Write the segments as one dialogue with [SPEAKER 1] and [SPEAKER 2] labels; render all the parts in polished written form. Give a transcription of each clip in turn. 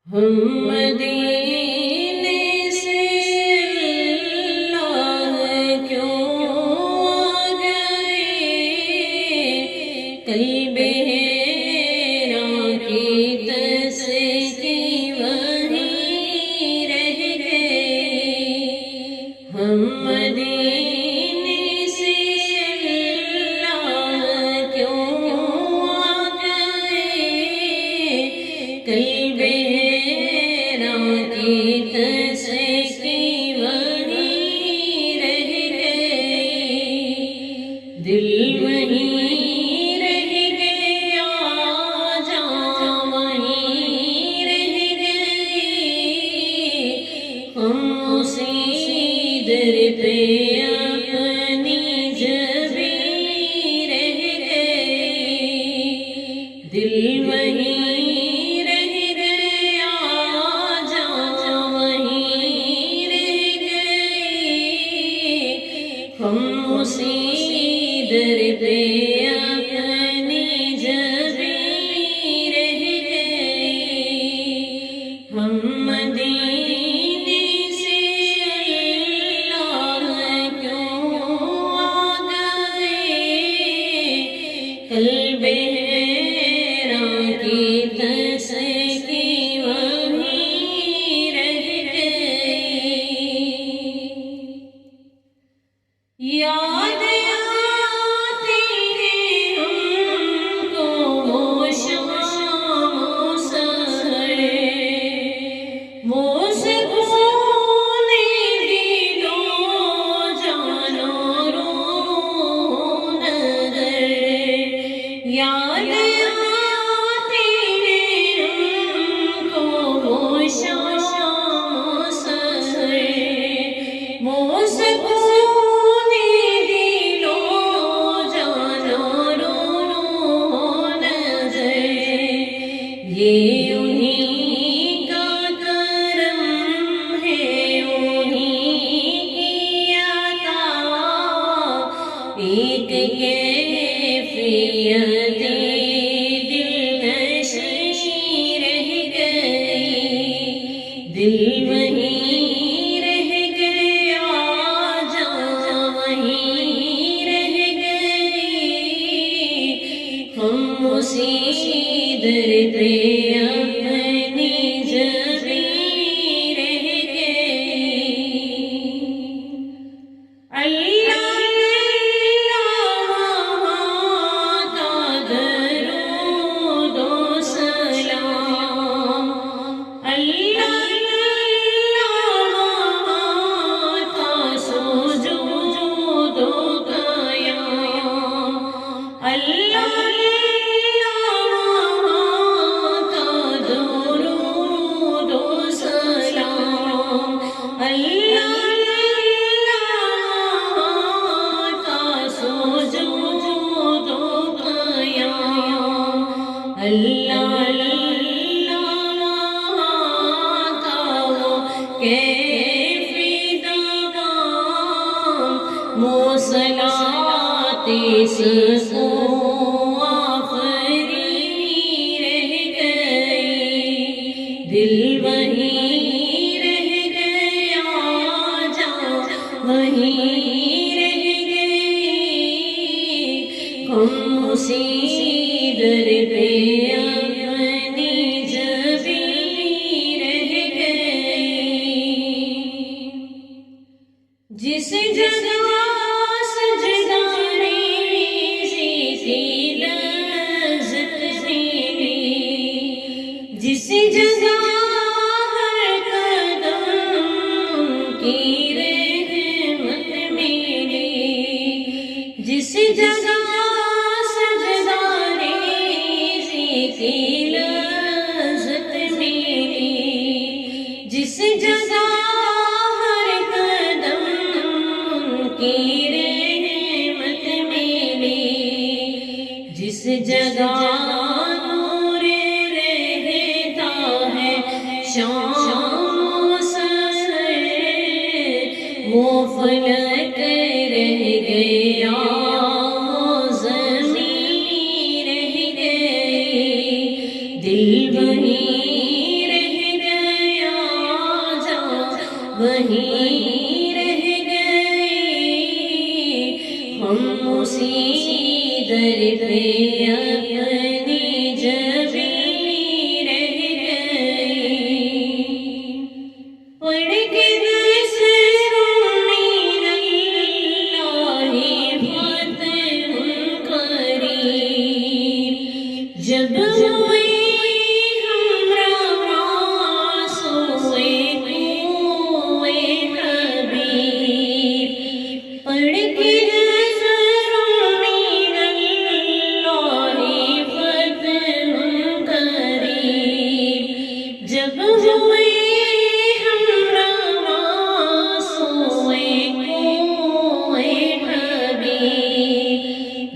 [SPEAKER 1] ہم مدینے سے اللہ کیوں آ گئے، قلب حیراں کی تسکی وہیں رہ گئے۔ ہم مدینے سے اللہ کیوں آ گئے، قلب دل وہیں رہ گیا، جاں وہیں رہ گئی، ہم اسی در پہ اپنی جبیں رہ گئے۔ دل وہیں رہ گیا، جاں وہیں رہ گئی، ہم اسی در پہ اپنی جبیں رہ گئے۔ ہم مدینے سے اللہ کیوں آ گئے، قلب حیراں کی تسکی وہیں رہ گئی۔ یاد یہ انہیں کا کرم ہے، انہیں کی عطا، ایک کیفیت دلنشیں رہ گئی۔ دل وہیں رہ گیا، جاں وہیں رہ گئی، ہم اسی در پہ اپنی جبیں رہ گئے۔ اللہ کا درود و سلام، اللہ کا سجود و قیام، اللہ موصلات سکون آفرینی رہ گئی۔ دل وہیں رہ گیا، جاں وہیں رہ گئی، ہم اسی در پہ اپنی جبیں رہ گئے۔ جس جگہ جس جگہ ہر قدم کی رحمت ملی، جس جگہ سجدہ ریزی کی لذت ملی، جس جگہ ہر قدم کی رحمت ملی، جس جگہ شام سر وہ فلک رہ گیا، زمین رہ گئی، دل وہیں رہ وہیں رہ گئے، ہم اسی در پہ اپنی جبیں رہ گئے، پڑھ کے درس من اللہ فتح قریب، جب ہوئے ہم رواں سوئے کوئے حبیب، پڑھ کے درس من اللہ فتح قریب، جب ہوئے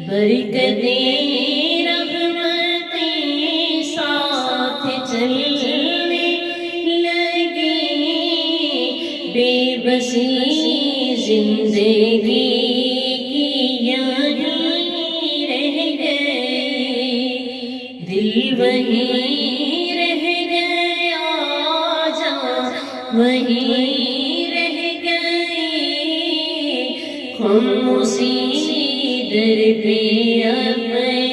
[SPEAKER 1] برکتیں رحمتیں ساتھ چلنے لگی، بے بسی زندگی کی یہیں رہ گئے، دل وہیں رہ گیا، جان وہیں رہ گئے، ہم اسی در پہ اپنے